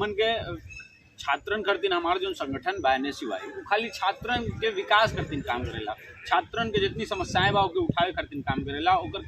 हमन के छात्रन खातिर हमारा जो संगठन बा NSUI वो खाली छात्रन के विकास खातिर काम करेला। छात्रन के जितनी समस्याएं बा ओके उठावे खातिर काम करेला। ओकर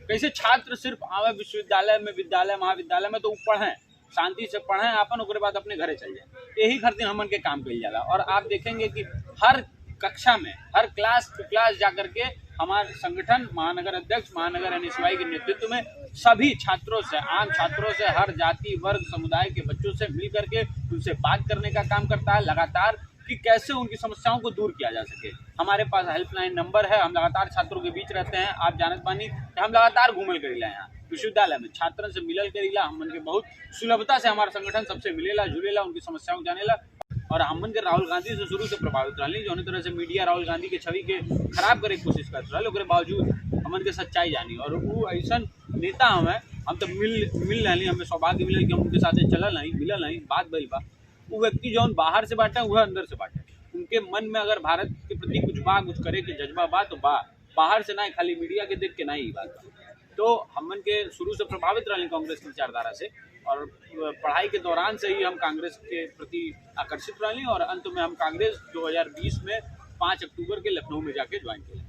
कैसे छात्र सिर्फ आवे विश्वविद्यालय में, विद्यालय महाविद्यालय में तो पढ़ें, शांति से पढ़ें अपन, ओकरे बाद अपने घरे चल जाए। यही खातिर हमन के काम कइल जाला। और आप देखेंगे कि हर कक्षा में, हर क्लास टू क्लास जाकर के हमारे संगठन महानगर अध्यक्ष, महानगर NSUI के नेतृत्व में सभी छात्रों से, आम छात्रों से, हर जाति वर्ग समुदाय के बच्चों से मिल करके उनसे बात करने का काम करता है लगातार, कि कैसे उनकी समस्याओं को दूर किया जा सके। हमारे पास हेल्पलाइन नंबर है, हम लगातार छात्रों के बीच रहते हैं। आप जानत बानी कि हम लगातार घूमल करीला यहाँ विश्वविद्यालय में, छात्रन से मिलल करीला। हमन के बहुत सुलभता से हमारा संगठन सबसे मिलेला जुड़ेला, उनकी समस्याओं जानेला। और हमन के राहुल गांधी से शुरू से प्रभावित रही, जो तरह से मीडिया राहुल गांधी के छवि के खराब करे की कोशिश करते रहे, ओकरे बावजूद हमन के सच्चाई जानी। और वो ऐसा नेता हम तो मिल रही, हमें सौभाग्य मिले कि हम उनके साथ चलल नहीं, मिलल नहीं, बात भइल बा। वो व्यक्ति जो बाहर से बांटे वह अंदर से बांटे। उनके मन में अगर भारत के प्रति कुछ बा, कुछ करे के जज्बा बा तो बा, बाहर से नहीं, खाली मीडिया के देख के नहीं बात बा। तो हमन के शुरू से प्रभावित रही कांग्रेस की विचारधारा से, और पढ़ाई के दौरान से ही हम कांग्रेस के प्रति आकर्षित रही। और अंत में हम कांग्रेस 2020 में 5 अक्टूबर के लखनऊ में जाके ज्वाइन किया।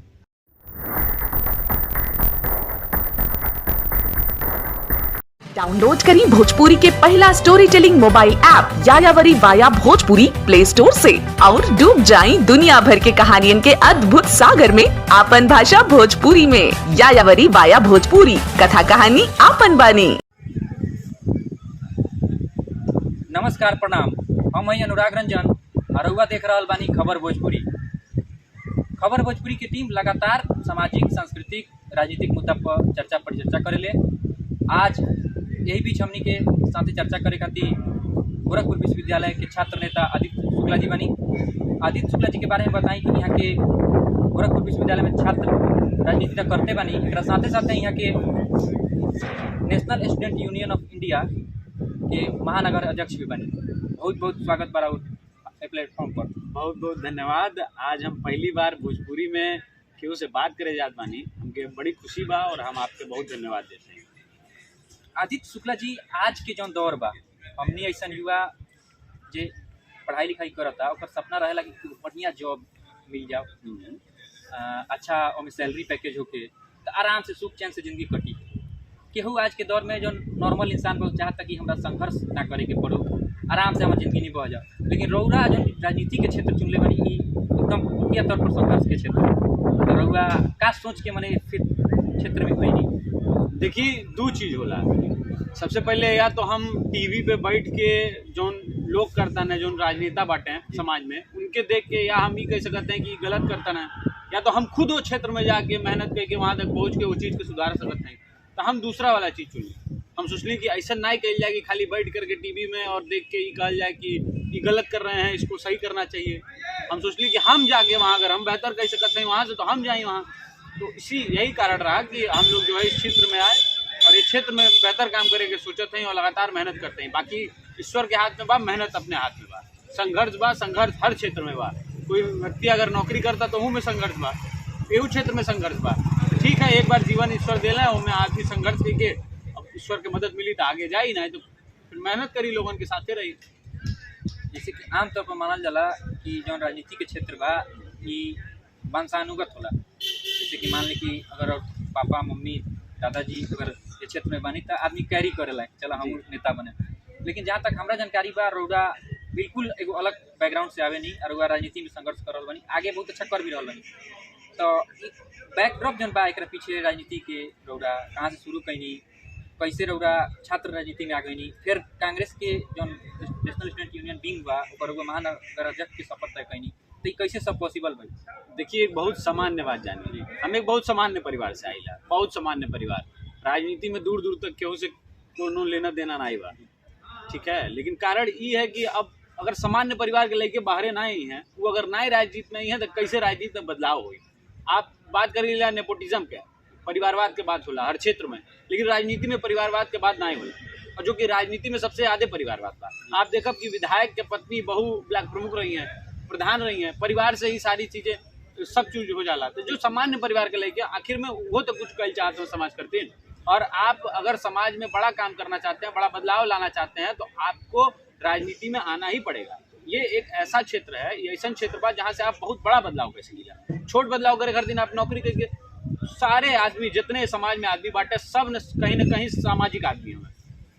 डाउनलोड करें भोजपुरी के पहला स्टोरी टेलिंग मोबाइल ऐप यायावरी वाया भोजपुरी प्ले स्टोर से, और डूब जाएं दुनिया भर के कहानियन के अद्भुत सागर में आपन भाषा भोजपुरी में। यायावरी वाया भोजपुरी, कथा कहानी आपन बानी। नमस्कार, प्रणाम। हम हैं अनुराग रंजन, अरुआ देख रहा बानी खबर भोजपुरी। खबर भोजपुरी की टीम लगातार सामाजिक, सांस्कृतिक, राजनीतिक मुद्दा पर चर्चा करेले। आज यही बीच हमनी के साथ चर्चा करे खातिर गोरखपुर विश्वविद्यालय के छात्र नेता आदित्य शुक्ला जी बनी। आदित्य शुक्ला जी के बारे में बताई कि यहाँ के गोरखपुर विश्वविद्यालय में छात्र राजनीति करते बनी, एक साथे साथे यहाँ के national student union of India के महानगर अध्यक्ष भी बने। बहुत बहुत स्वागत बा प्लेटफॉर्म पर। बहुत बहुत धन्यवाद। आज हम पहली बार भोजपुरी में केहू से बात करे जात बानी, हमके बड़ी खुशी बा और हम आपके बहुत धन्यवाद देते हैं। आदित्य शुक्ला जी, आज के जौन दौर बा, हमनी ऐसा युवा जे पढ़ाई लिखाई करता ओकर सपना रहेला कि बढ़िया जॉब मिल जाओ, अच्छा ओमे सैलरी पैकेज होके तो आराम से सुख चैन से जिंदगी कटी। केहू आज के दौर में जो नॉर्मल इंसान बहुत चाहता कि हमरा संघर्ष ना करे के पड़ो, आराम से हमारी जिंदगी नहीं बह जाओ। लेकिन रउरा जो राजनीति के क्षेत्र चुनले बनी, एकदम मुख्य तौर पर संघर्ष के क्षेत्र, तो रउरा का सोच के मने फिर क्षेत्र में कोई नहीं। देखिए, दो चीज़ होला। सबसे पहले या तो हम टीवी पे बैठ के जो लोग करता ना, जो राजनेता बाटे हैं समाज में, उनके देख के या हम ही कह सकते हैं कि गलत करता ना, या तो हम खुद वो क्षेत्र में जाके मेहनत करके वहाँ तक पहुँच के वो चीज़ को सुधार सकते हैं। तो हम दूसरा वाला चीज़ चुनी। हम सोचली कि ऐसा ना कल जाए कि खाली बैठ करके टीवी में और देख के ये कहल जाए कि ये गलत कर रहे हैं, इसको सही करना चाहिए। हम सोचली कि हम जाके वहाँ अगर हम बेहतर कह सकते हैं वहाँ से, तो हम जाएँ वहाँ। तो यही कारण रहा कि हम लोग जो है इस क्षेत्र में आए और इस क्षेत्र में बेहतर काम करे के सोचते हैं और लगातार मेहनत करते हैं। बाकी ईश्वर के हाथ में बा, मेहनत अपने हाथ में बा। संघर्ष हर क्षेत्र में बा। कोई व्यक्ति अगर नौकरी करता तो उनमें संघर्ष बा, एहू क्षेत्र में संघर्ष बा। ठीक है, एक बार जीवन ईश्वर देला है, उनमें आदमी संघर्ष करके अब ईश्वर की मदद मिली तो आगे जा ही, नहीं तो फिर मेहनत करी, लोगों के साथे रही। जैसे कि आमतौर पर मानल जाला कि जो राजनीति के क्षेत्र बा ये वंशानुगत होला। जैसे कि मान ली कि अगर पापा मम्मी दादाजी अगर ये क्षेत्र में बनी तो आदमी कैरी करेला, चला हम नेता बने। लेकिन जहाँ तक हमारा जानकारी बा, रउरा बिल्कुल एगो अलग बैकग्राउंड से आवे नहीं, और रउरा राजनीति में संघर्ष कर रहा बनी, आगे बहुत अच्छा कर भी रहा बनी। तो बैकड्रॉप जन बा एक पीछे राजनीति के, रउरा कहाँ से शुरू कैनी, कैसे रउरा छात्र राजनीति में आ गई, फिर कांग्रेस के जो नेशनल स्टूडेंट यूनियन विंग बा ओकर महानगर अध्यक्ष के शपथ तय कैनी, तो ये कैसे सब पॉसिबल भाई? देखिए, एक बहुत सामान्य बात जानी, हम एक बहुत सामान्य परिवार से आइला, बहुत सामान्य परिवार। राजनीति में दूर दूर तक केहू से कोनो लेना देना नहीं बा, ठीक है। लेकिन कारण ये है कि अब अगर सामान्य परिवार के लेके बाहरे ना ही हैं, वो अगर ना ही राजनीति में ही है तो कैसे राजनीति में बदलाव हो। आप बात करिए नेपोटिज्म के, परिवारवाद के बात होला हर क्षेत्र में, लेकिन राजनीति में परिवारवाद के बात नहीं होला। और जो कि राजनीति में सबसे ज्यादा परिवारवाद बा। आप देखब कि विधायक के पत्नी बहु ब्लॉक प्रमुख रही हैं, प्रधान रही हैं, परिवार से ही सारी चीजें सब चीज हो जाला। तो जो सामान्य परिवार के लेके आखिर में वो तो कुछ कल चाहते हैं समाज करते हैं। और आप अगर समाज में बड़ा काम करना चाहते हैं, बड़ा बदलाव लाना चाहते हैं, तो आपको राजनीति में आना ही पड़ेगा। ये एक ऐसा क्षेत्र है, ये ऐसा क्षेत्र बा जहाँ से आप बहुत बड़ा बदलाव कर सकीला। छोट बदलाव करे हर दिन आप नौकरी करके सारे आदमी जितने समाज में आदमी बाटे सब न कहीं सामाजिक आदमी हमें,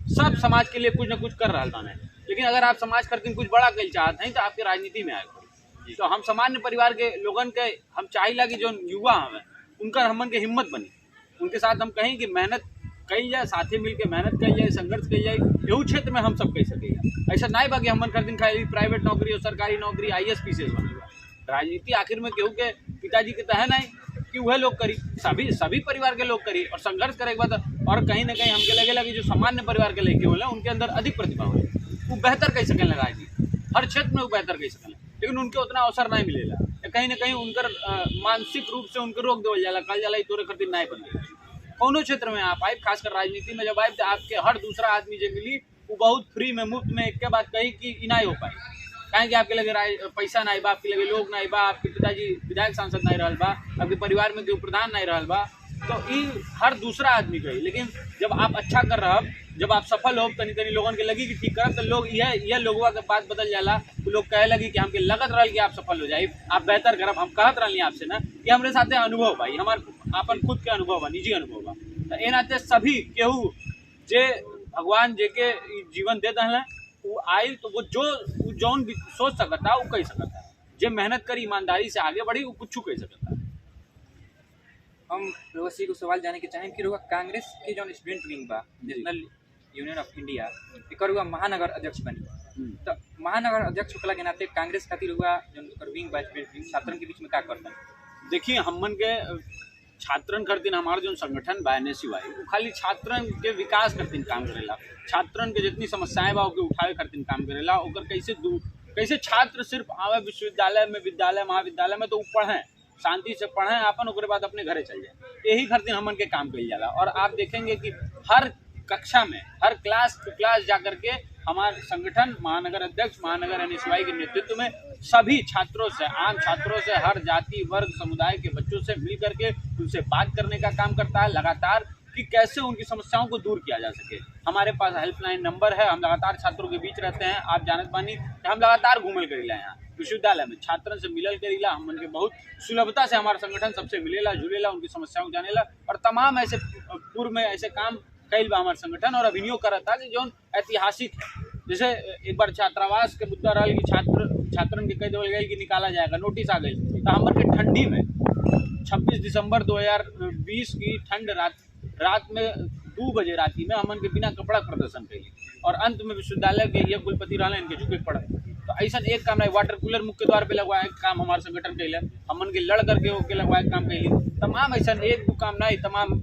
सब समाज के लिए कुछ न कुछ कर रहा बाने। लेकिन अगर आप समाज करके कुछ बड़ा कर चाहते हैं तो आपके राजनीति में आएगा। तो हम सामान्य परिवार के लोगन के हम चाहिए कि जो युवा हमें उनका हमन के हिम्मत बनी, उनके साथ हम कहें कि मेहनत कही जाए, साथे मिल के मेहनत कही जाए, संघर्ष कही जाए, यही क्षेत्र में हम सब कह सकेगा। ऐसा नहीं बाकी हमन कर दिन खाली प्राइवेट नौकरी और सरकारी नौकरी IAS PCS बनेगा। राजनीति आखिर में केहू के पिताजी के तह नहीं कि वह लोग करी, सभी परिवार के लोग करी और संघर्ष करे के बाद और कहीं ना कहीं हमके लगेगा कि जो सामान्य परिवार के लड़के होला उनके अंदर अधिक प्रतिभा हो, वो बेहतर कह सकें राजनीति, हर क्षेत्र में वो बेहतर कह सकें, लेकिन उनके उतना अवसर नहीं मिलेगा। कहीं ना कहीं उनकर मानसिक रूप से उनके रोक देवल जाला, कल जाला तोरे खातिर नहीं बन। कोनो क्षेत्र में आप आए, खासकर राजनीति में जब आए तो आपके हर दूसरा आदमी जो मिली वो बहुत फ्री में मुफ्त में एक के बात कही कि नहीं हो पाई, कहें कि आपके लगे पैसा नहीं बा, आपके लगे लोग नहीं बा, आपके पिताजी विधायक सांसद नहीं रहल बा, आपके परिवार में कोई प्रधान नहीं रहल बा, तो ये हर दूसरा आदमी कही। लेकिन जब आप अच्छा कर रहा, जब आप सफल हो, तनी तनी लोगन के लगी कि ठीक करब, तो लोग यह लोगवा के बात बदल जाला, तो लोग कहे लगी कि हमके लगत रहल कि आप सफल हो जाए, आप बेहतर करब। हम कहत रहली आपसे ना कि हमारे साथ अनुभव भाई, हमारे अपन खुद के अनुभव बा, निजी अनुभव बा। तो ए नाते सभी केहू जे भगवान जे के जीवन दे दहला वो आई, तो वो जौन भी सोच सकता वो कह सकता, जे मेहनत करी ईमानदारी से आगे बढ़ी वो कुछ कह सकता। हम रोसी को सवाल जाने के चाहें कि कांग्रेस के जो स्टूडेंट विंग बा नेशनल यूनियन ऑफ इंडिया एक महानगर अध्यक्ष बनी, तो महानगर अध्यक्ष होने के नाते कांग्रेस खातिर हुआ जो विंग बा स्टूडेंट विंग छात्रन के बीच में क्या करता है। देखिए हमन के छात्रन करतीन हमारा जो संगठन बा NSUI वो खाली छात्रन के विकास करतीन काम करेला, छात्रन के जितनी समस्याएं बा ओके उठावे करतीन काम करेला, ओकर कैसे छात्र सिर्फ आवे विश्वविद्यालय में, विद्यालय महाविद्यालय में तो वो पढ़ें, शांति से पढ़ें अपन, उसके बाद अपने घरे चल जाए, यही खातिर हमन के काम कल जाला। और आप देखेंगे कि हर कक्षा में, हर क्लास टू क्लास जाकर के हमारे संगठन महानगर अध्यक्ष महानगर NSUI के नेतृत्व में सभी छात्रों से, आम छात्रों से, हर जाति वर्ग समुदाय के बच्चों से मिल करके उनसे बात करने का काम करता है लगातार, कि कैसे उनकी समस्याओं को दूर किया जा सके। हमारे पास हेल्पलाइन नंबर है, हम लगातार छात्रों के बीच रहते हैं। आप जानत बानी हम लगातार घूमल करीला यहाँ विश्वविद्यालय में, छात्रन से मिलल करीला, हम उनके बहुत सुलभता से हमारा संगठन सबसे मिलेला जुलेला, उनकी समस्याओं को जानेला, और तमाम ऐसे पूर्व में ऐसे काम कई बा हमारे संगठन और अभिनय करता कि जो ऐतिहासिक है। जैसे एक बार छात्रावास के मुद्दा रहा कि छात्रन के कह देवल गई कि निकाला जाएगा, नोटिस आ गई, तो हमारे के ठंडी में 26 दिसंबर 2020 की ठंड रात में 2 बजे राती में हमन के बिना कपड़ा प्रदर्शन करी, और अंत में विश्वविद्यालय के ये कुलपति रहा इनके झुके पड़ा। तो ऐसा एक काम नहीं, वाटर कूलर मुख्य द्वार पे लगवाए काम हमारे संगठन कैले, हमन के लड़ करके ओके लगवाए काम कैली, तमाम ऐसा एक दो काम नहीं, तमाम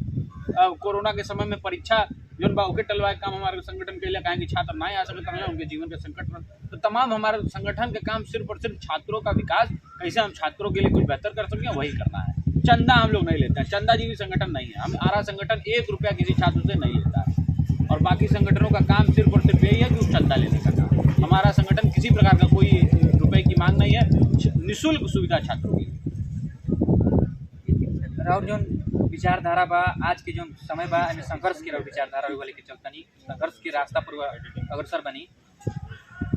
कोरोना के समय में परीक्षा जो बा ओके टलवाए काम हमारे संगठन कैले, कहें कि छात्र नहीं आ सकते हैं, उनके जीवन के संकट में। तो तमाम हमारे संगठन के काम सिर्फ और सिर्फ छात्रों का विकास, कैसे हम छात्रों के लिए कुछ बेहतर कर सकें वही करना है। चंदा हम लोग नहीं लेते हैं, चंदा जी भी संगठन नहीं है, हम आरा संगठन 1 रुपया किसी छात्र से नहीं लेता है, और बाकी संगठनों का काम सिर्फ और सिर्फ यही है कि चंदा लेने का काम। हमारा संगठन किसी प्रकार का कोई रुपए की मांग नहीं है, निःशुल्क सुविधा छात्रों की। और जो विचारधारा बा आज के जो समय बा संघर्ष के विचारधारा वाले के चलता नहीं संघर्ष के रास्ता पर अग्रसर बनी,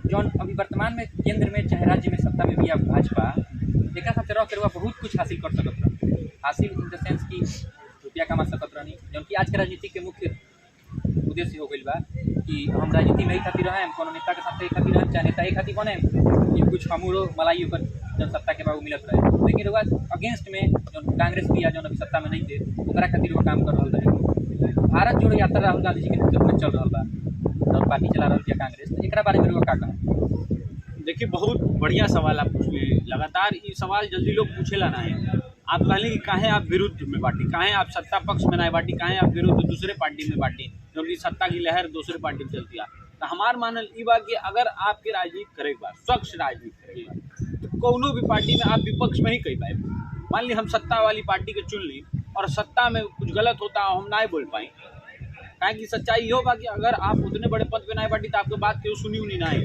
जो अभी वर्तमान में केंद्र में चाहे राज्य में सत्ता में भी आप भाजपा एक खातिर रह कर बहुत कुछ हासिल कर सकत रहा, हासिल इन द सेंस की रुपया कमा सकत रहनी, जो कि आज के राजनीति के मुख्य उद्देश्य हो गई बा कि हम राजनीति में ही खातिर रहे, कोनो नेता के साथ एक खातिर रहे, चाहे नेता एक खातिर बने कि कुछ हमरो मलाई ऊपर जब सत्ता के बाबू मिलत रहे, लेकिन वो अगेंस्ट में जो कांग्रेस भी जो अभी सत्ता में नहीं थे ओकरा खातिर वो काम कर रहा है। भारत जोड़ो यात्रा राहुल गांधी जी के नेतृत्व में चल रहा बा और पार्टी चला रहा है कांग्रेस, तो एक बारे में क्या कहना? देखिए बहुत बढ़िया सवाल आप पूछ लिए, लगातार ये सवाल जल्दी लोग पूछेला ना है। आप कहले कि काहे आप विरुद्ध में बाटी, काहे आप सत्ता पक्ष में नहीं बाटी, काहे आप विरुद्ध दूसरे पार्टी में बाटी, क्योंकि सत्ता की लहर दूसरे पार्टी में चलती है। तो हमार मानल ये बात कि अगर आपके राजनीति करे बार स्वच्छ राजनीति करेगा तो कोनो भी पार्टी में आप विपक्ष में ही कही पाए। मान ली हम सत्ता वाली पार्टी के चुन ली और सत्ता में कुछ गलत होता हम ना बोल पाए, काहे कि सच्चाई ये होगा कि अगर आप उतने बड़े पद पे नहीं बाटी तो आपके बात क्यों सुनी उनी ना है,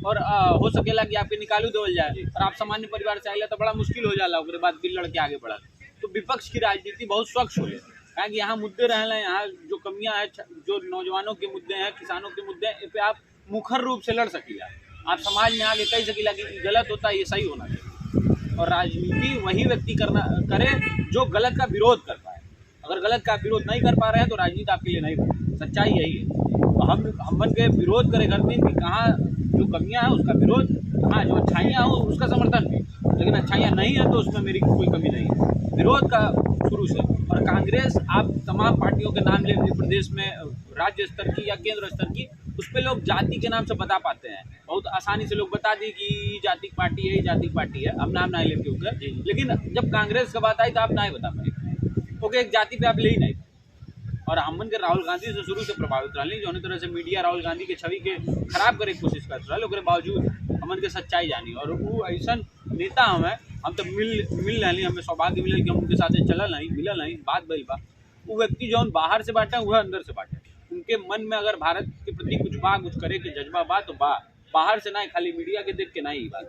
और हो सकेला कि आपके निकालू देवल जाए, और आप सामान्य परिवार से आइला तो बड़ा मुश्किल हो जाला, उसके बाद बिल लड़ के आगे बढ़ा। तो विपक्ष की राजनीति बहुत स्वच्छ हो, कहा कि यहाँ मुद्दे रहना है, यहाँ जो कमियां हैं, जो नौजवानों के मुद्दे हैं, किसानों के मुद्दे हैं, इन पे आप मुखर रूप से लड़ सकिला, आप समाज में आगे कह सकिला कि गलत होता है, ये सही होना चाहिए। और राजनीति वही व्यक्ति करे जो गलत का विरोध कर पाए। अगर गलत का विरोध नहीं कर पा रहे हैं तो राजनीति आपके लिए नहीं बनी। सच्चाई यही है। तो हम के विरोध करे करते हैं कि कहाँ जो कमियां हैं उसका विरोध, कहाँ जो अच्छाइयाँ हो उसका समर्थन भी, लेकिन अच्छाइयाँ नहीं है तो उसमें मेरी कोई कमी नहीं है। विरोध का शुरू से। और कांग्रेस, आप तमाम पार्टियों के नाम ले प्रदेश में, राज्य स्तर की या केंद्र स्तर की, उस पर लोग जाति के नाम से बता पाते हैं, बहुत आसानी से लोग बता दी कि जाति पार्टी है, जाति पार्टी है, अब नाम नहीं लेते होकर। लेकिन जब कांग्रेस का बात आई तो आप नहीं बता पाए, क्योंकि एक जाति पे आप ले ही नहीं। और हमन के राहुल गांधी से शुरू से प्रभावित रही, जो तरह से मीडिया राहुल गांधी के छवि के खराब करे की कोशिश कर रहा है, बावजूद हमन के सच्चाई जानी। और वो ऐसा नेता हम तो मिल रही, हमें सौभाग्य मिले कि हम उनके साथ चलल नहीं, मिलल नहीं, बात भइल बा। वो व्यक्ति जो बाहर से बांटे वह अंदर से बांटे। उनके मन में अगर भारत के प्रति कुछ करे के जज्बा बा तो बाहर से नहीं, खाली मीडिया के देख के नहीं बात।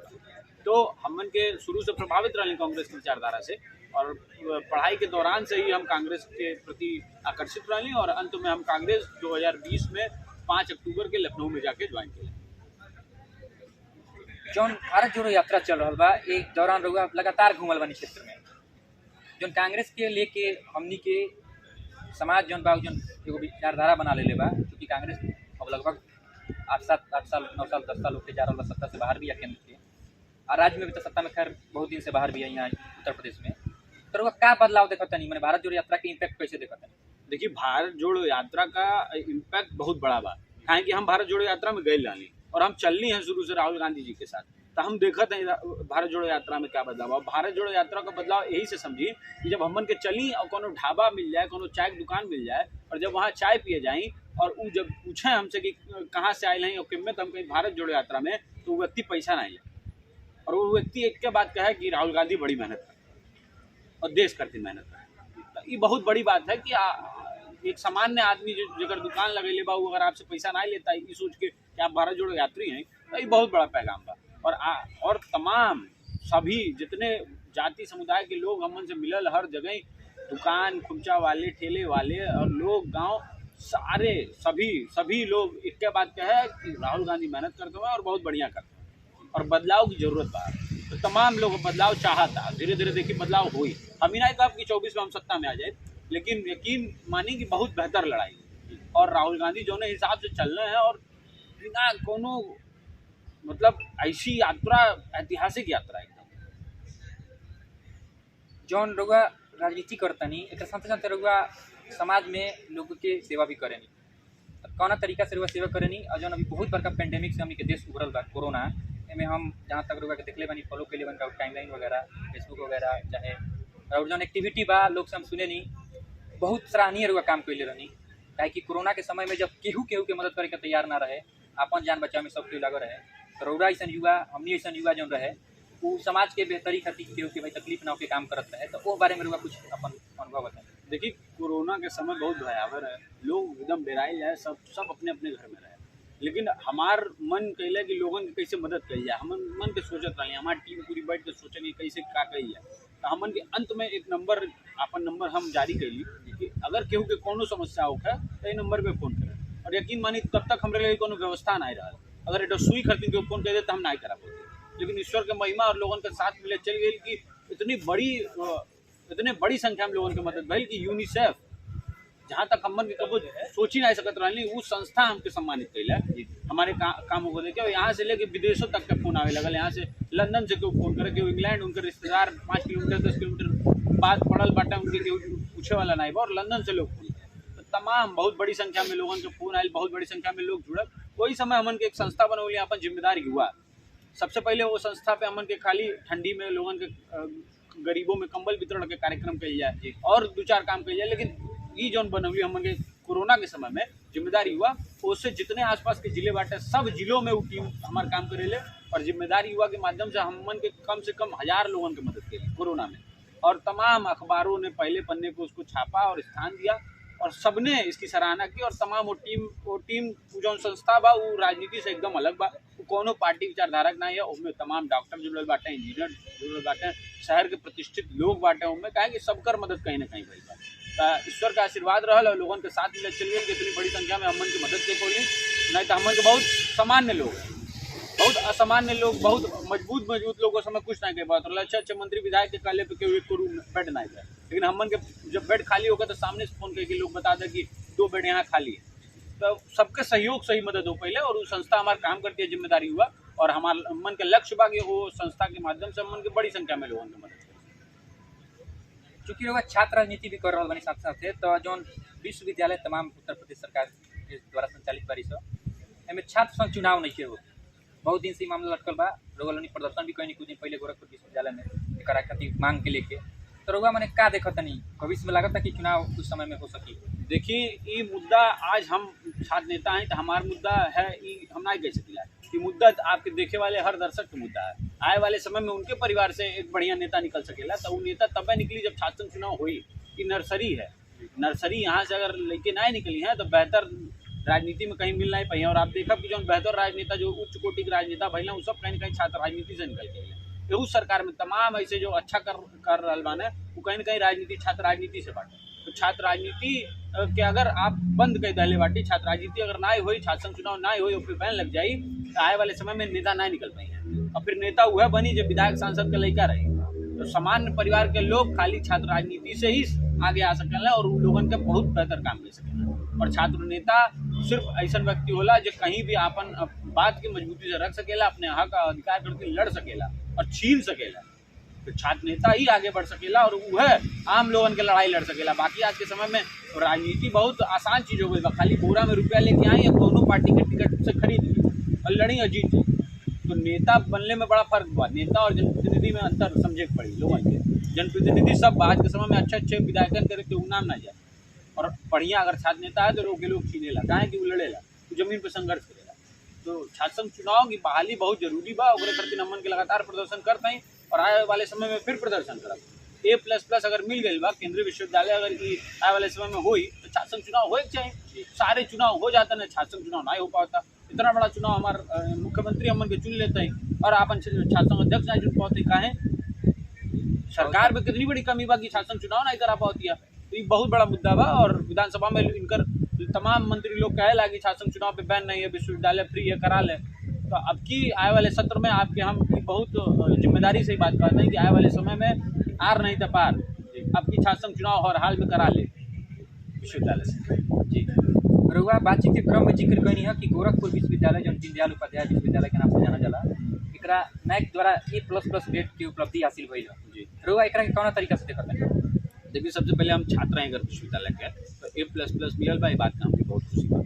तो हमन के शुरू से प्रभावित रही कांग्रेस की विचारधारा से, और पढ़ाई के दौरान से ही हम कांग्रेस के प्रति आकर्षित रही, और अंत में हम कांग्रेस 2020 में 5 अक्टूबर के लखनऊ में जाके ज्वाइन किया। जौन भारत जोड़ो यात्रा चल रहा बा, एक दौरान रहुआ लगातार घूमल बानी क्षेत्र में, जौन कांग्रेस के लेके हमनी के समाज जौन बा जौन एगो विचारधारा बना ले बा, क्योंकि कांग्रेस अब लगभग 8 साल 9 साल 10 साल होते जा रहा सत्ता से बाहर भी या केंद्र के, और राज्य में भी तो सत्ता में खैर बहुत दिन से बाहर भी है यहाँ उत्तर प्रदेश में। तो रहुआ क्या बदलाव देखता नहीं, मैंने भारत जोड़ो यात्रा के इम्पैक्ट कैसे देखता नहीं? देखिए, भारत जोड़ो यात्रा का इम्पैक्ट बहुत बड़ा बा, काहे कि हम भारत जोड़ो यात्रा में गए लानी, और हम चलनी है शुरू से राहुल गांधी जी के साथ। तो हम देखते हैं भारत जोड़ो यात्रा में क्या बदलाव है। भारत जोड़ो यात्रा का बदलाव यही से समझिए कि जब हमन के चली और कोनो ढाबा मिल जाए, कोनो चाय की दुकान मिल जाए, और जब वहाँ चाय पिए जाए और वो जब पूछें हमसे कि कहाँ से आए हैं और किम्मत हम कहीं भारत जोड़ो यात्रा में, तो वो व्यक्ति पैसा नहीं ले, और वो व्यक्ति एक के बात कहे कि राहुल गांधी बड़ी मेहनत कर और देश करती मेहनत कर। तो ये बहुत बड़ी बात है कि एक सामान्य आदमी जगह दुकान लगे बा, अगर आपसे पैसा नहीं लेता है, ये सोच के कि आप भारत जोड़ो यात्री हैं, तो ये बहुत बड़ा पैगाम बा। और तमाम सभी जितने जाति समुदाय के लोग हमन से मिलल, हर जगह दुकान खुमचा वाले, ठेले वाले और लोग, गांव सारे सभी लोग एक के बात कहे कि राहुल गांधी मेहनत करते हैं और बहुत बढ़िया करते हैं, और बदलाव की जरूरत बा। तो तमाम लोग बदलाव चाहता, धीरे धीरे देखिए बदलाव हुई। हम ही नहीं कहा कि 24 में हम सत्ता में आ जाए, लेकिन यकीन मानी कि बहुत बेहतर लड़ाई, और राहुल गांधी जो ने हिसाब से चल रहे हैं, और बिना कोनो मतलब ऐसी यात्रा, ऐतिहासिक यात्रा एकदम। जौन रहुआ राजनीति करतनी, एक साथ साथ रहुआ समाज में लोगों के सेवा भी करेनी, तो कौन तरीका से रहुआ सेवा करेनी? और जौन अभी बहुत बड़का पेंडेमिक से हमनी के देश उभरल बा कोरोना में, हम जहाँ तक रहुआ के देखले बानी, फॉलो के लिए बन टाइमलाइन वगैरह, फेसबुक वगैरह, चाहे और जौन एक्टिविटी बा लोग से हम सुने नहीं, बहुत सराहनीय रहुआ काम कैले रहनी। काहे कि कोरोना के समय में जब केहू के मदद करे के तैयार ना रहे, अपन जान बचाव में सब केहू लागल रहे, तो रउरा ऐसा युवा, हमनी ऐसा युवा जौन रहे, वो समाज के बेहतरी खातिर केहू के भाई तकलीफ ना होके काम करत रहे। तो वो बारे में रउरा कुछ अपन अनुभव बताएं। देखिए, कोरोना के समय बहुत भयावह है, लोग एकदम बेराइल है, सब अपने अपने घर में रहे, लेकिन हमार मन कहले कि लोगन के कैसे मदद कही जाए, हम मन के सोचत रही, हमारी टीम पूरी बैठ के सोचेंगे कैसे क्या कही जाए। तो हमन के अंत में एक नंबर, अपन नंबर हम जारी कैली कि अगर केहू के कोनो समस्या होखे तो ये नंबर पे फोन करें। और यकीन मानी तब तक हमारे लिए कोनो व्यवस्था नहीं रहा, अगर एटो सुई खरीद के फोन कर दे तो हम नहीं करा पाते, लेकिन ईश्वर के महिमा और लोगों के साथ मिले चल गई कि इतने बड़ी संख्या में लोगों की मदद भइल कि यूनिसेफ, जहाँ तक हमन के कबो सोची नहीं सकत रही, वो संस्था हमके सम्मानित कैले हमारे कामों को देखे। और यहाँ से लेके विदेशों तक के फोन आवे लगल, यहाँ से लंदन से क्यों फोन करे, क्यों इंग्लैंड, उनके रिश्तेदार 5 किलोमीटर 10 किलोमीटर बाद पड़ल बाटे, उनके केहू पूछे वाला नहीं बा, और लंदन से लोग फोन। तो तमाम बहुत बड़ी संख्या में लोगों के फोन आये, बहुत बड़ी संख्या में लोग जुड़ल। वही समय हमन के एक संस्था बनौली, अपन जिम्मेदार युवा। सबसे पहले वो संस्था पे हमन के खाली ठंडी में लोगों के गरीबों में कंबल वितरण के कार्यक्रम कल जाए और 2-4 काम कल जाए, लेकिन ये जौन बनौली हमन के कोरोना के समय में जिम्मेदारी युवा, उससे जितने आसपास के जिले बाटे सब जिलों में वो टीम हमारे काम करेले, और जिम्मेदारी युवा के माध्यम से हमन के कम से कम 1000 लोगों की मदद करी कोरोना में। और तमाम अखबारों ने पहले पन्ने को उसको छापा और स्थान दिया, और सबने इसकी सराहना की। और तमाम वो टीम जो संस्था बा वो राजनीति से एकदम अलग बा, वो कोनो पार्टी विचारधारक नहीं है। उसमें तमाम डॉक्टर जुड़ल बाटे, इंजीनियर जुड़ल बाटे, शहर के प्रतिष्ठित लोग बाटे, उनमें कहे कि सबकर मदद कहीं ना कहीं भइल बा। ईश्वर का आशीर्वाद रहल और लोगन के साथ मिले चलिए कि इतनी बड़ी संख्या में हमन की मदद कर पौली। नहीं तो हमन के बहुत सामान्य लोग हैं, बहुत असामान्य लोग, बहुत मजबूत लोगों समय कुछ नहीं कह पाते। अच्छे मंत्री विधायक के काले पे केहू एक रूम बेड नहीं है, लेकिन हमन के जब बेड खाली होगा तो सामने से फोन करके लोग बता दें कि 2 बेड यहाँ खाली है। तो सबके सहयोग सही मदद हो पहले, और वो संस्था हमारा काम करती है, जिम्मेदारी हुआ, और हमारा मन के लक्ष्य बा कि वो संस्था के माध्यम से मन के बड़ी संख्या में लोगों की मदद करें। चूँकि लोग छात्र राजनीति भी कर रहा बनी साथ साथ, तो जो विश्वविद्यालय तमाम उत्तर प्रदेश सरकार के द्वारा संचालित बारी एमें छात्र संघ चुनाव नहीं हो, बहुत दिन से ही मामला लटकल बा। लोग प्रदर्शन भी कहीं कुछ दिन पहले गोरखपुर विश्वविद्यालय में एक खातिर मांग के लेके, तो रउआ मैंने का देखा नहीं भविष्य में लागत कि चुनाव कुछ समय में हो सकी। देखिए ये मुद्दा आज हम छात्र नेता हैं तो हमारा मुद्दा है, ये हम नहीं कह सकिला। ये मुद्दा आपके देखे वाले हर दर्शक का मुद्दा है। आए वाले समय में उनके परिवार से एक बढ़िया नेता निकल सकेला, तो वो नेता तब निकली जब छात्र संघ चुनाव हुई। कि नर्सरी है, नर्सरी यहाँ से अगर लेके नहीं निकली है तो बेहतर राजनीति में कहीं मिल नहीं पाई। और आप देखा कि जो बेहतर राजनेता, जो उच्च कोटि के राजनेता भैया, वो सब कहीं न कहीं छात्र राजनीति से निकल के गए। एहू सरकार में तमाम ऐसे जो अच्छा कर रहा बाने, वो कहीं न कहीं राजनीति छात्र राजनीति से बाटे। तो छात्र राजनीति के अगर आप बंद कर दहले बाटी, छात्र राजनीति अगर ना हुई, छात्र संघ चुनाव ना हुई, फिर बैन लग जाई, तो आए वाले समय में नेता ना निकल पाई है। और फिर नेता वह बनी जब विधायक सांसद का लड़का रही। तो सामान्य परिवार के लोग खाली छात्र राजनीति से ही आगे आ सकेला और उन लोगन के बहुत बेहतर काम कर सकेला। और छात्र नेता सिर्फ ऐसा व्यक्ति होला जो कहीं भी अपन बात की मजबूती से रख सकेला, अपने हक का अधिकार करके लड़ सकेला और छीन सकेला। तो छात्र नेता ही आगे बढ़ सकेला और वह आम लोगन के लड़ाई लड़ सकेला। बाकी आज के समय में राजनीति बहुत आसान चीज हो गई बा, खाली बोरा में रुपया लेके आई या दोनों पार्टी के टिकट से खरीद ली और लड़ी और जीत। तो नेता बनने में बड़ा फर्क हुआ, नेता और जनप्रतिनिधि में अंतर समझे पड़ी लोगों के। जनप्रतिनिधि सब आज के समय में अच्छे विधायकन करे तो नाम ना जाए, और बढ़िया अगर छात्र नेता है तो लोग छीनेला, काहे कि वो लड़ेला, तो जमीन पर संघर्ष करेला। तो छात्र संघ चुनाव की बहाली बहुत जरूरी बा, ओकरे खातिर हमन के लगातार प्रदर्शन करते हैं और आने वाले समय में फिर प्रदर्शन करब। A++ अगर मिल गई बा, केंद्रीय विश्वविद्यालय अगर आने वाले समय में हुई तो छात्र संघ चुनाव हो चाहिए। सारे चुनाव हो जाता है, छात्र संघ चुनाव नहीं हो पाता। इतना बड़ा चुनाव हमारे मुख्यमंत्री हमन के चुन लेते हैं और अपन छात्र संघ अध्यक्ष नहीं चुन पाते, काहे? सरकार में कितनी बड़ी कमी बा कि छात्र संघ चुनाव नहीं करा पाती है। तो ये बहुत बड़ा मुद्दा बा और विधानसभा में इनकर तमाम मंत्री लोग कहे ला कि छात्र संघ चुनाव पे बैन नहीं है, विश्वविद्यालय फ्री है, करा ले। तो अब की आए वाले सत्र में आपके हम बहुत जिम्मेदारी से ही बात करते हैं कि आए वाले समय में आर नहीं था पार, अब की छात्र संघ चुनाव हर हाल में करा ले विश्वविद्यालय से। जी रउआ बातचीत के क्रम में जिक्र कही है कि गोरखपुर विश्वविद्यालय जो दीनदयाल उपाध्याय विश्वविद्यालय के नाम से जाना जाला, एकरा नैक द्वारा A++ ग्रेड की उपलब्धि हासिल हुई है। जी रउआ एकरा के कौन तरीका से देखते हैं? देखिए, सबसे पहले हम छात्र हैं अगर विश्वविद्यालय के, तो A++ मिलल बा, ये बात का हमको बहुत खुशी बा।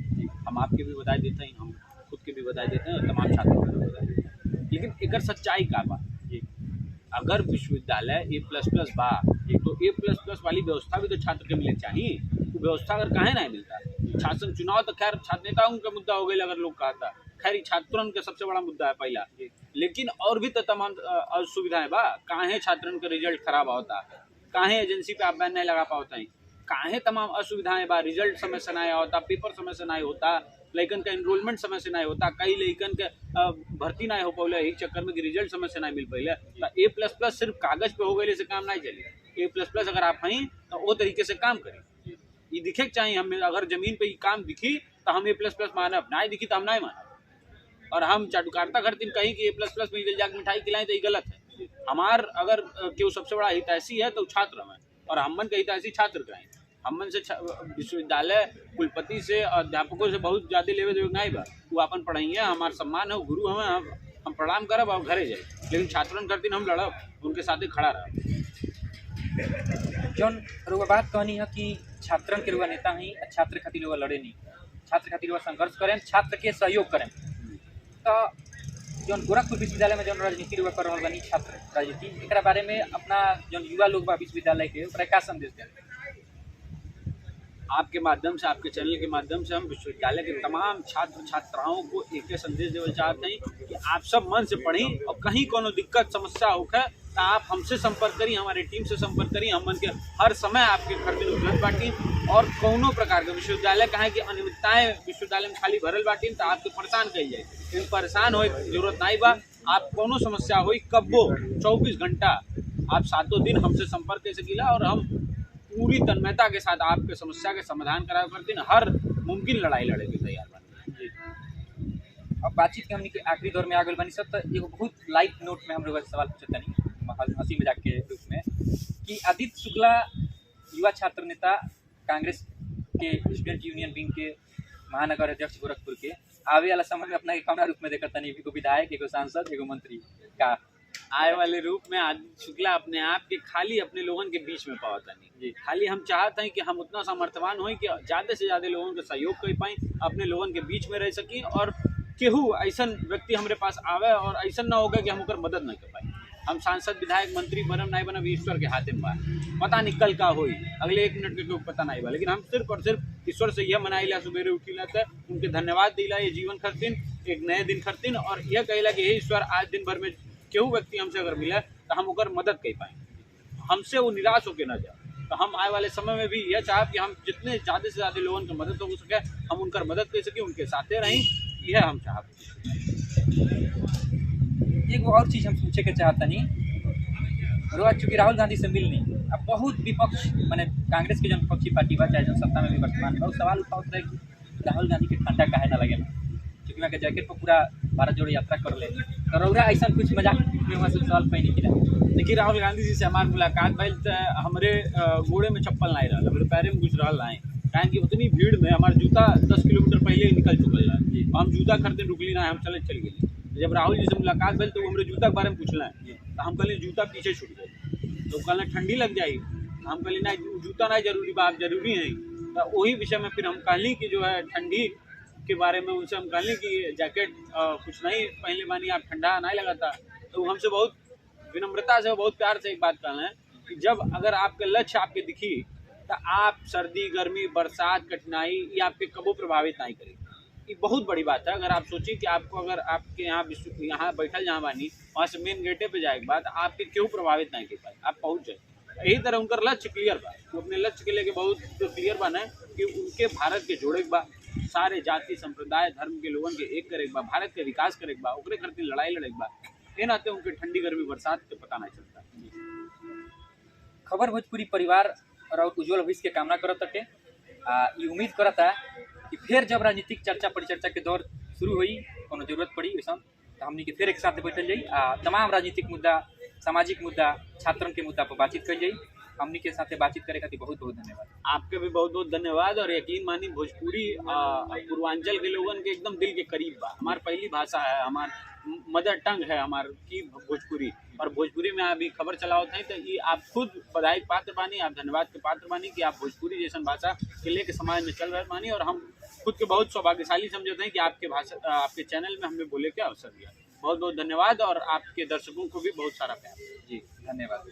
हम आपके भी बधाई देते हैं, हम खुद के भी बधाई देते हैं और तमाम छात्रों को भी बधाई देते हैं। लेकिन एक सच्चाई का बा, अगर विश्वविद्यालय A++ बा तो A++ वाली व्यवस्था भी तो छात्र के मिले चाहिए। वो व्यवस्था अगर काहे नहीं मिलता? छात्र संघ चुनाव तो खैर छात्र नेताओं का मुद्दा हो गया, अगर लोग कहता खैर छात्रों का सबसे बड़ा मुद्दा है पहला। लेकिन और भी तो तमाम असुविधाएं बा, काहे छात्रों का रिजल्ट खराब होता, काहे एजेंसी पे आप बैन नहीं लगा पाते हैं, काहे तमाम असुविधाएं बा, रिजल्ट समय से नहीं होता, पेपर समय से नहीं होता, लइकन का एनरोलमेंट समय से नहीं होता, कई लइकन के भर्ती नहीं हो पाए एक चक्कर में कि रिजल्ट समय से नहीं मिल पाए। तो A++ सिर्फ कागज पे हो गए से काम नहीं चले। A++ अगर आप हैं तो वो तरीके से काम करें, ये दिखे चाहिए। हम अगर जमीन पे ये काम दिखी तो हम A++ मानब, नहीं दिखी तो हम नहीं मानब। और हम चाटुकारिता करते कहीं कि A++ में जाकर मिठाई खिलाएं तो ये गलत है। हमार अगर क्यों सबसे बड़ा हितैषी है तो छात्र में, और हमन का हितैषी छात्र का है। हमन से विश्वविद्यालय कुलपति से अध्यापकों से बहुत ज़्यादा लेवे देवे नहीं बा, वो अपन पढ़ाइए, हमारा सम्मान है, गुरु हमें, हम प्रणाम करब और घरे जाए। लेकिन छात्रों करती हम लड़ब, उनके साथ खड़ा रह। जौन रुआ बात कहनी है कि छात्रन के रुआ नेता ही, छात्र खातिर रुआ लड़े नहीं, छात्र खातिर रुआ संघर्ष करें, छात्र के सहयोग करें। तो जौन गोरखपुर विश्वविद्यालय में जौन राजनीति रुआ कर रहा बनी छात्र राजनीति, एक बारे में अपना जौन युवा लोग बा विश्वविद्यालय के क्या संदेश दें? आपके माध्यम से, आपके चैनल के माध्यम से हम विश्वविद्यालय के तमाम छात्र छात्राओं को एक संदेश देना चाहते हैं कि आप सब मन से पढ़ें और कहीं कोनो दिक्कत समस्या होकर तो आप हमसे संपर्क करिए, हमारी टीम से संपर्क करिए। हम मन के हर समय आपके खातिर उपलब्ध बाटी। और कोनो प्रकार के विश्वविद्यालय कहे कि अनियमितताएं विश्वविद्यालय में खाली भरल बाटी तो आपके परेशान कही जाए, लेकिन परेशान हो जरूरत नहीं बा। आप कोनो समस्या हो कब्बो 24 घंटा आप 7 दिन हमसे संपर्क कर सकीला और हम पूरी तन्मयता के साथ आपके समस्या के समाधान करावे करती, हर मुमकिन लड़ाई लड़े के तैयार बानी। जी। अब बातचीत के हमनी के आखिरी दौर में आ गए बानी सब, तो एगो बहुत लाइट नोट में हम लोग सवाल पूछत तनी हंसी मजाक के रूप में कि आदित्य शुक्ला युवा छात्र नेता कांग्रेस के स्टूडेंट यूनियन विंग के महानगर अध्यक्ष गोरखपुर के आवे वाला समय में अपना कौन रूप में देखता तनी, एगो विधायक, एगो सांसद, एगो मंत्री का आए वाले रूप में आदित्य शुक्ला अपने आप के खाली अपने लोगों के बीच में पावता नहीं। खाली हम चाहते हैं कि हम उतना सामर्थ्यवान हों कि ज़्यादा से ज़्यादा लोगों का सहयोग कर पाएँ, अपने लोगों के बीच में रह सकें, और केहू ऐसा व्यक्ति हमारे पास आवे और ऐसा ना होगा कि हम उनकर मदद नहीं कर पाए। हम सांसद, विधायक, मंत्री बनम नहीं बनम ईश्वर के हाथे में बा, पता नहीं कल का होई, अगले 1 मिनट के पता नहीं बा, लेकिन हम सिर्फ और सिर्फ ईश्वर से यह मनाइला, सुबेरे उठिला तो उनके धन्यवाद दिला ये जीवन खरतीन, एक नए दिन खरतीन, और यह कहिला कि हे ईश्वर आज दिन भर में केहू व्यक्ति हमसे अगर मिले तो हम उनकर मदद कर पाए, हमसे वो निराश होकर न जाए। तो हम आए वाले समय में भी यह चाहब कि हम जितने ज़्यादा से ज़्यादा लोगों की मदद हो सके हम उनकर मदद कर सकें, उनके साथे रहें, यह हम चाहब। एक और चीज़ हम पूछे के चाहता नहीं, रोज चूँकि राहुल गांधी से मिलनी अब बहुत विपक्ष मैंने कांग्रेस के जो विपक्षी पार्टी बा चाहे जो सत्ता में भी वर्तमान बहुत सवाल उठाओ रहे कि राहुल गांधी के ठंडा काहे ना लगे, चूँकि मैं के जैकेट पर पूरा भारत जोड़ो यात्रा कर ले, तो रौरा ऐसा कुछ मजाक में वहाँ से सवाल पैनी कि देखिए राहुल गांधी जी से हमारी मुलाकात भइल तो हमारे गोड़े में चप्पल नहीं रहा, हमारे पैरे में कुछ रहा है, कारण कि उतनी भीड़ में हमारा जूता 10 किलोमीटर पहले ही निकल चुकल है, हम जूता खरीदे रुकली ना, हम चल गए। जब राहुल जी से मुलाकात भइल तो हमारे जूता के बारे में पूछला है, तो हम कहले जूता पीछे छूट गए, तो कहना ठंडी लग जाएगी, हम कहली ना जूता नहीं जरूरी बा, आप जरूरी है। तो वही विषय में फिर हम कहली कि जो है ठंडी के बारे में उनसे हम कहली कि जैकेट कुछ नहीं पहले बानी, आप ठंडा नहीं लगाता, तो हमसे बहुत विनम्रता से बहुत प्यार से एक बात कहना है कि जब अगर आपके लक्ष्य आपके दिखी तो आप सर्दी, गर्मी, बरसात, कठिनाई ये आपके कबो प्रभावित नहीं करेगी। ये बहुत बड़ी बात है। अगर आप सोचिए कि आपको अगर आपके यहाँ बैठल जहाँ बानी वहाँ से मेन गेटे पे जाए के बाद आपके क्यों प्रभावित नहीं कर पाए, आप पहुँच जाए। यही तरह उनका लक्ष्य क्लियर बा, वो अपने लक्ष्य के लेके बहुत क्लियर बना है कि उनके भारत के जोड़े के बा, सारे जाति, संप्रदाय, धर्म के लोगों के एक करे के बा, भारत के विकास करे के बा, ओकरे करते लड़ाई लड़े के बा। ये नाते उनके ठंडी, गर्मी, बरसात के पता नहीं चलता। खबर भोजपुरी परिवार और उज्जवल भविष्य के कामना करत हटे, ये उम्मीद करता है कि फिर जब राजनीतिक चर्चा परिचर्चा के दौर शुरू हुई, कोनो जरूरत पड़ी वैसा तो हमनी के फिर एक साथ बैठल जाई, तमाम राजनीतिक मुद्दा, सामाजिक मुद्दा, छात्रन के मुद्दा पर बातचीत कर जाई। हमनी के साथ बातचीत करे खातिर बहुत बहुत धन्यवाद। आपके भी बहुत बहुत धन्यवाद। और यकीन मानी भोजपुरी पूर्वांचल के लोगों के एकदम दिल के करीब बा। हमारी पहली भाषा है, हमार मदर टंग है हमार की भोजपुरी, और भोजपुरी में अभी खबर चलाओ थे तो ये आप खुद बधाई के पात्र बानी, आप धन्यवाद के पात्र बानी कि आप भोजपुरी जैसा भाषा के लेके समाज में चल रहे बानी, और हम खुद के बहुत सौभाग्यशाली समझते हैं कि आपके भाषा, आपके चैनल में हमें बोले के अवसर दिया। बहुत बहुत धन्यवाद, और आपके दर्शकों को भी बहुत सारा प्यार। जी धन्यवाद।